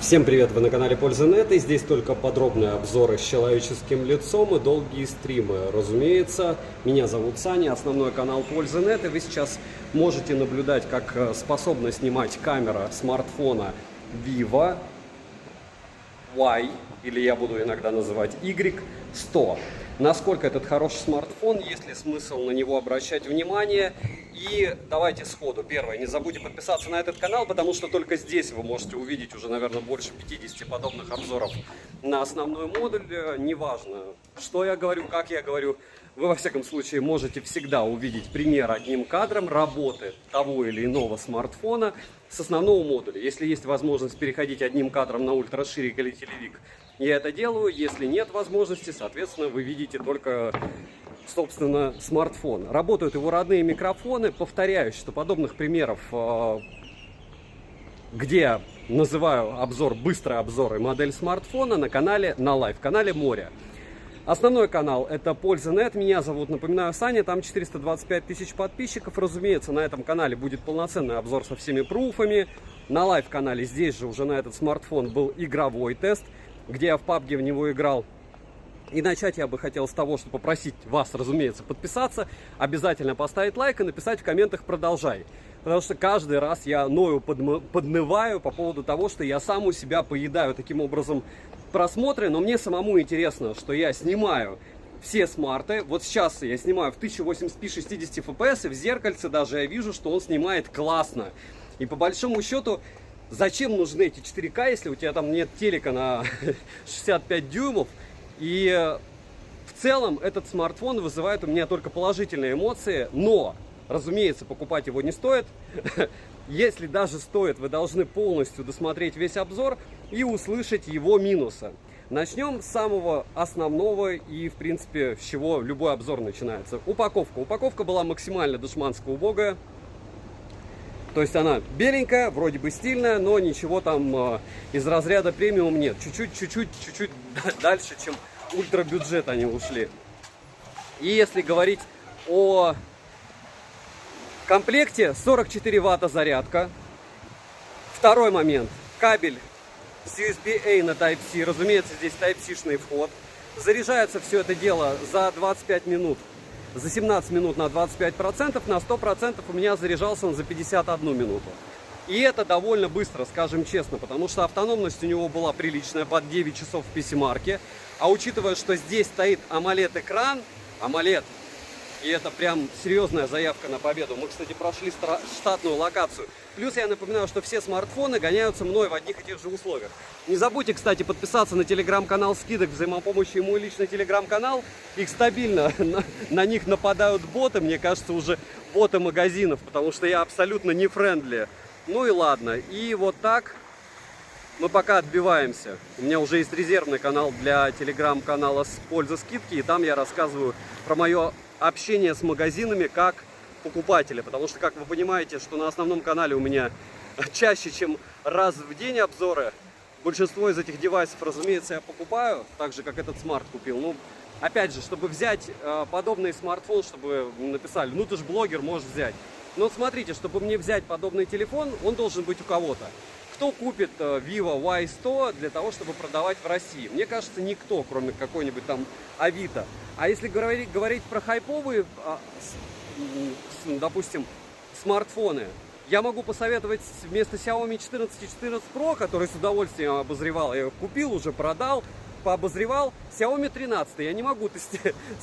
Всем привет, вы на канале Польза.нет, и здесь только подробные обзоры с человеческим лицом и долгие стримы. Разумеется, меня зовут Саня, основной канал Польза.нет, и вы сейчас можете наблюдать, как способна снимать камера смартфона Vivo Y, или я буду иногда называть Y100. Насколько этот хороший смартфон, есть ли смысл на него обращать внимание. И давайте сходу. Первое, не забудьте подписаться на этот канал, потому что только здесь вы можете увидеть уже, наверное, больше 50 подобных обзоров на основной модуль. Неважно, что я говорю, как я говорю, вы во всяком случае можете всегда увидеть пример одним кадром работы того или иного смартфона с основного модуля. Если есть возможность переходить одним кадром на ультраширик или телевик, я это делаю. Если нет возможности, соответственно, вы видите только, собственно, смартфон. Работают его родные микрофоны. Повторяюсь, что подобных примеров, где я называю обзор, быстрый обзор и модель смартфона, на канале, на лайв-канале Море. Основной канал — это Польза.нет. Меня зовут, напоминаю, Саня. Там 425 тысяч подписчиков. Разумеется, на этом канале будет полноценный обзор со всеми пруфами. На лайв-канале здесь же уже на этот смартфон был игровой тест, где я в PUBG в него играл. И начать я бы хотел с того, что попросить вас, разумеется, подписаться, обязательно поставить лайк и написать в комментах «продолжай». Потому что каждый раз я ною поднываю по поводу того, что я сам у себя поедаю таким образом просмотры, но мне самому интересно, что я снимаю все смарты. Вот сейчас я снимаю в 1080p 60 fps, и в зеркальце даже я вижу, что он снимает классно. И по большому счету, зачем нужны эти 4К, если у тебя там нет телека на 65 дюймов? И в целом этот смартфон вызывает у меня только положительные эмоции, но, разумеется, покупать его не стоит. Если даже стоит, вы должны полностью досмотреть весь обзор и услышать его минусы. Начнем с самого основного и, в принципе, с чего любой обзор начинается. Упаковка. Упаковка была максимально душманская, убогая. То есть она беленькая, вроде бы стильная, но ничего там из разряда премиум нет. Чуть-чуть дальше, чем ультрабюджет они ушли. И если говорить о комплекте, 44 ватта зарядка. Второй момент. Кабель с USB-A на Type-C. Разумеется, здесь Type-C-шный вход. Заряжается все это дело за 25 минут. За 17 минут на 25%, на 100% у меня заряжался он за 51 минуту. И это довольно быстро, скажем честно, потому что автономность у него была приличная, под 9 часов в PC-марке. А учитывая, что здесь стоит AMOLED-экран, AMOLED, и это прям серьезная заявка на победу. Мы, кстати, прошли штатную локацию. Плюс я напоминаю, что все смартфоны гоняются мной в одних и тех же условиях. Не забудьте, кстати, подписаться на телеграм-канал скидок взаимопомощи и мой личный телеграм-канал. Их стабильно, на них нападают боты, мне кажется, уже боты магазинов, потому что я абсолютно не френдли. Ну и ладно. И вот так мы пока отбиваемся. У меня уже есть резервный канал для телеграм-канала с пользы скидки, и там я рассказываю про мое общение с магазинами как покупателя, потому что, как вы понимаете, что на основном канале у меня чаще, чем раз в день обзоры. Большинство из этих девайсов, разумеется, я покупаю, так же, как этот смарт купил. Ну, опять же, чтобы взять подобный смартфон, чтобы написали, ну ты же блогер, можешь взять. Но смотрите, чтобы мне взять подобный телефон, он должен быть у кого-то. Кто купит Vivo Y100 для того, чтобы продавать в России? Мне кажется, никто, кроме какой-нибудь там Авито. А если говорить про хайповые, допустим, смартфоны, я могу посоветовать вместо Xiaomi 14 и 14 Pro, который с удовольствием обозревал, я его купил, уже продал, пообозревал, Xiaomi 13. Я не могу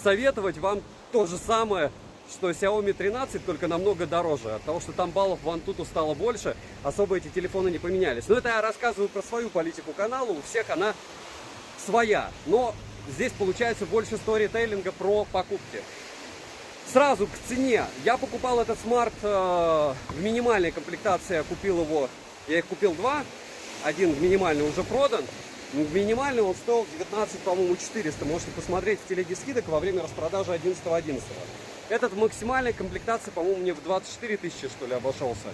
советовать вам то же самое, что Xiaomi 13, только намного дороже. От того, что там баллов в Antutu стало больше, особо эти телефоны не поменялись. Но это я рассказываю про свою политику канала, у всех она своя. Но здесь получается больше сторителлинга про покупки. Сразу к цене. Я покупал этот смарт в минимальной комплектации, я их купил два. Один в минимальный уже продан. В минимальный он стоил 19, по-моему, 400. Можете посмотреть в телеге скидок во время распродажи 11.11. Этот в максимальной комплектации, по-моему, мне в 24 тысячи, что ли, обошелся.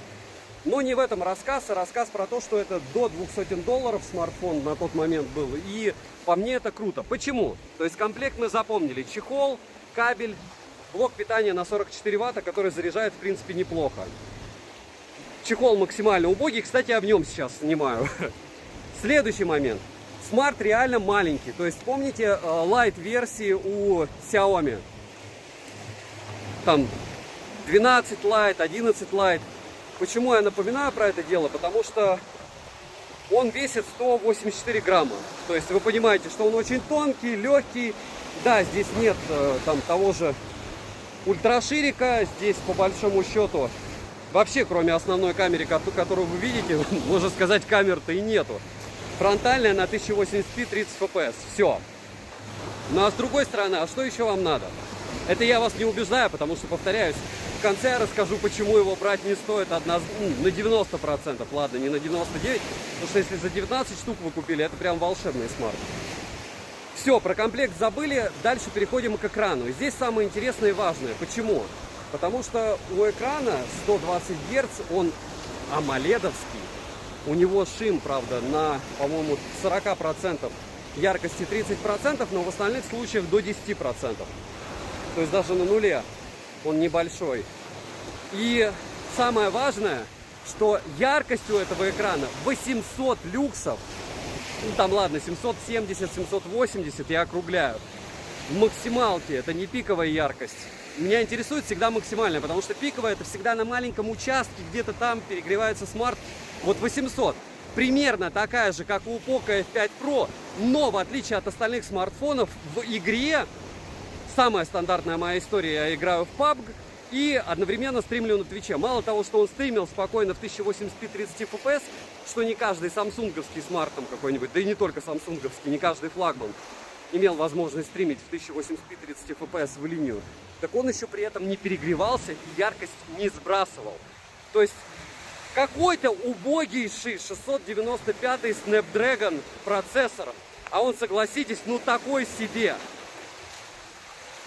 Но не в этом рассказ, а рассказ про то, что это до $200 смартфон на тот момент был. И по мне это круто. Почему? То есть комплект мы запомнили. Чехол, кабель, блок питания на 44 ватта, который заряжает, в принципе, неплохо. Чехол максимально убогий. Кстати, я в нем сейчас снимаю. Следующий момент. Смарт реально маленький. То есть помните Lite версии у Xiaomi? Там 12 Lite, 11 Lite. Почему я напоминаю про это дело? Потому что он весит 184 грамма. То есть вы понимаете, что он очень тонкий, легкий. Да, здесь нет там того же ультраширика. Здесь по большому счету вообще, кроме основной камеры, которую вы видите, можно сказать, камер-то и нету. Фронтальная на 1080p 30 fps. Все. Ну а с другой стороны, а что еще вам надо? Это я вас не убеждаю, потому что, повторяюсь, в конце я расскажу, почему его брать не стоит на 90%. Ладно, не на 99%, потому что если за 19 штук вы купили, это прям волшебный смарт. Все, про комплект забыли, дальше переходим к экрану. И здесь самое интересное и важное. Почему? Потому что у экрана 120 Гц, он амоледовский. У него шим, правда, на, по-моему, 40%, яркости 30%, но в остальных случаях до 10%. То есть даже на нуле он небольшой. И самое важное, что яркость у этого экрана 800 люксов. Ну там ладно, 770, 780, я округляю. В максималке, это не пиковая яркость. Меня интересует всегда максимальная, потому что пиковая это всегда на маленьком участке, где-то там перегревается смарт. Вот 800. Примерно такая же, как у Poco F5 Pro, но в отличие от остальных смартфонов, в игре, самая стандартная моя история, я играю в PUBG и одновременно стримлю на Твиче. Мало того, что он стримил спокойно в 1080p 30 fps, что не каждый самсунговский смарт там какой-нибудь, да и не только самсунговский, не каждый флагман имел возможность стримить в 1080p 30 fps в линию, так он еще при этом не перегревался и яркость не сбрасывал. То есть какой-то убогейший 695-й Snapdragon процессор, а он, согласитесь, ну такой себе.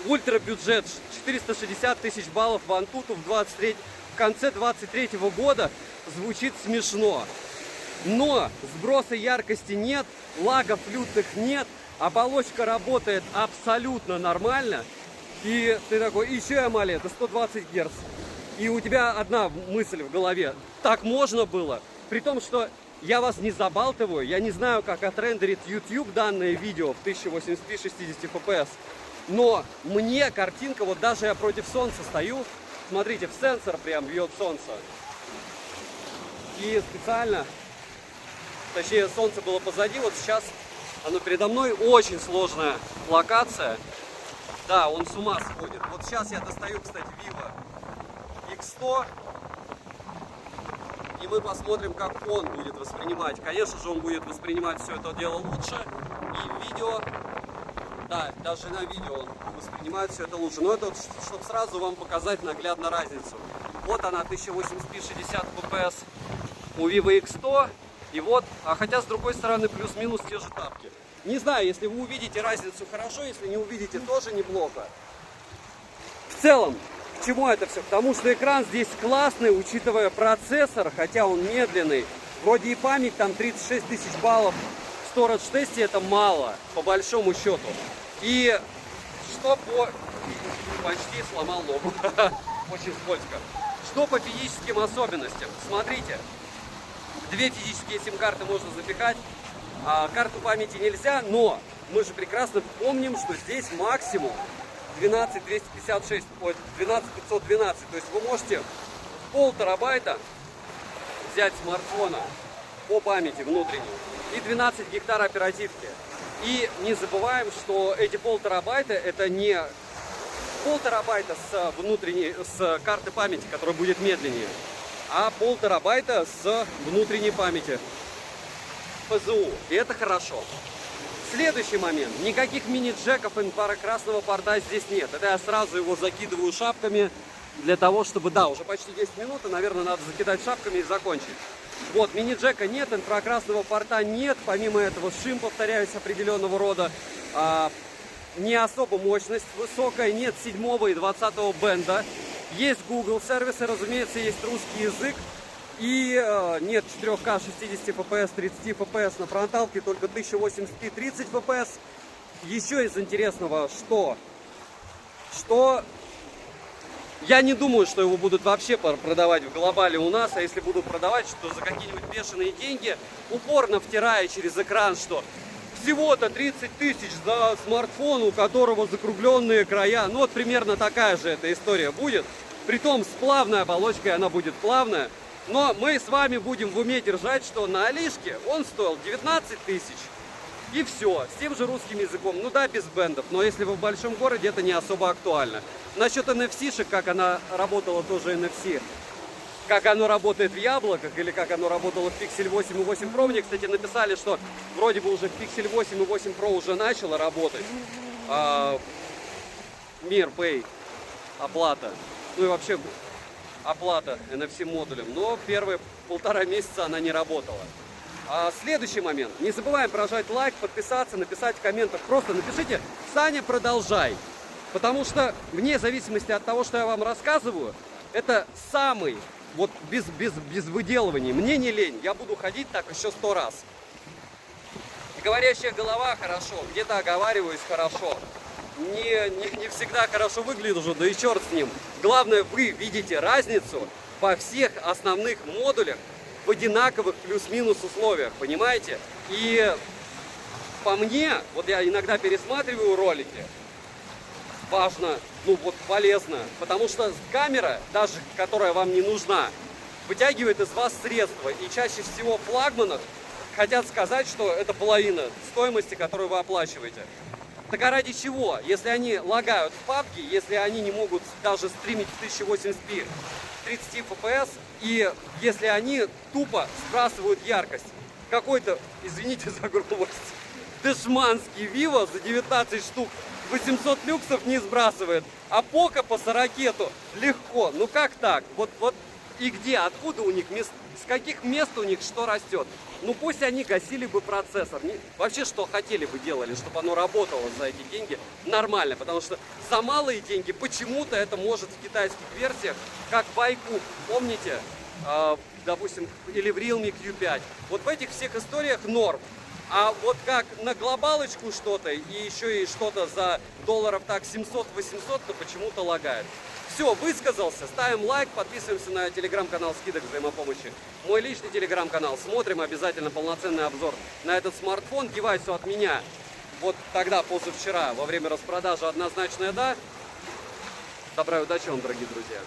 Ультрабюджет 460 тысяч баллов в Antutu в конце 23 года звучит смешно. Но сброса яркости нет, лагов лютых нет, оболочка работает абсолютно нормально. И ты такой, еще AMOLED, это 120 Гц. И у тебя одна мысль в голове, так можно было? При том, что я вас не забалтываю, я не знаю, как отрендерит YouTube данное видео в 1080p 60 fps. Но мне картинка, вот даже я против солнца стою, смотрите, в сенсор прям бьет солнце. И специально, точнее солнце было позади, вот сейчас оно передо мной, очень сложная локация. Да, он с ума сходит. Вот сейчас я достаю, кстати, Vivo X100. И мы посмотрим, как он будет воспринимать. Конечно же, он будет воспринимать все это дело лучше. И в видео, да, даже на видео он воспринимает все это лучше. Но это вот, чтобы сразу вам показать наглядно разницу. Вот она, 1080p 60 fps у Vivo X100. И вот, а хотя с другой стороны плюс-минус те же тапки. Не знаю, если вы увидите разницу, хорошо, если не увидите, тоже неплохо. В целом, к чему это все? Потому что экран здесь классный, учитывая процессор, хотя он медленный. Вроде и память там 36 тысяч баллов. В Storage тесте это мало, по большому счету. И что по... Почти сломал ногу. Очень скользко. Что по физическим особенностям? Смотрите. Две физические сим-карты можно запихать. Карту памяти нельзя, но мы же прекрасно помним, что здесь максимум 12256, ой, 12512. То есть вы можете 0,5 терабайта взять смартфона по памяти внутренней и 12 гектар оперативки. И не забываем, что эти 0,5 терабайта это не 0,5 терабайта с карты памяти, которая будет медленнее, а 0,5 терабайта с внутренней памяти. ПЗУ. И это хорошо. Следующий момент. Никаких мини-джеков и инфракрасного порта здесь нет. Это я сразу его закидываю шапками для того, чтобы... Да, уже почти 10 минут, и, наверное, надо закидать шапками и закончить. Вот, мини-джека нет, инфракрасного порта нет. Помимо этого, шим, повторяюсь, определенного рода. Не особо мощность высокая. Нет 7 и 20 бенда. Есть Google сервисы, разумеется, есть русский язык. И нет 4К 60 fps, 30 fps на фронталке, только 1080p 30 fps. Еще из интересного, что Я не думаю, что его будут вообще продавать в глобале у нас, а если будут продавать, что за какие-нибудь бешеные деньги, упорно втирая через экран, что всего-то 30 тысяч за смартфон, у которого закругленные края. Ну вот примерно такая же эта история будет. Притом с плавной оболочкой она будет плавная. Но мы с вами будем в уме держать, что на Алишке он стоил 19 тысяч. И все, с тем же русским языком. Ну да, без бендов, но если вы в большом городе, это не особо актуально. Насчет NFC-шек, как она работала тоже NFC, как оно работает в яблоках или как оно работало в Pixel 8 и 8 Pro, мне, кстати, написали, что вроде бы уже Pixel 8 и 8 Pro уже начало работать. Mir Pay, оплата. Ну и вообще оплата NFC модулем. Но первые 1,5 месяца она не работала. Следующий момент. Не забываем прожать лайк, подписаться, написать в комментах. Просто напишите «Саня, продолжай». Потому что вне зависимости от того, что я вам рассказываю, это самый, вот без выделываний. Мне не лень, я буду ходить так еще 100 раз. Говорящая голова хорошо, где-то оговариваюсь хорошо. Не всегда хорошо выгляжу, да и черт с ним. Главное, вы видите разницу во всех основных модулях в одинаковых плюс-минус условиях, понимаете? И по мне, вот я иногда пересматриваю ролики, важно, ну вот полезно, потому что камера, даже которая вам не нужна, вытягивает из вас средства. И чаще всего в флагманах хотят сказать, что это половина стоимости, которую вы оплачиваете. Так а ради чего? Если они лагают в PUBG, если они не могут даже стримить в 1080p 30 FPS, и если они тупо сбрасывают яркость. Какой-то, извините за грубость, дешманский Vivo за 19 штук 800 люксов не сбрасывает, а Poco по 40 легко. Ну как так? Вот и где, откуда у них, с каких мест у них что растет? Ну пусть они гасили бы процессор. Вообще что хотели бы делали, чтобы оно работало за эти деньги нормально. Потому что за малые деньги почему-то это может в китайских версиях, как в iQOO, помните? Допустим, или в Realme Q5. Вот в этих всех историях норм. А вот как на глобалочку что-то и еще и что-то за долларов так 700-800, то почему-то лагает. Все, высказался, ставим лайк, подписываемся на телеграм-канал скидок взаимопомощи. Мой личный телеграм-канал. Смотрим обязательно полноценный обзор на этот смартфон. Девайсу от меня. Вот тогда, позавчера, во время распродажи однозначное да. Добра и удачи вам, дорогие друзья.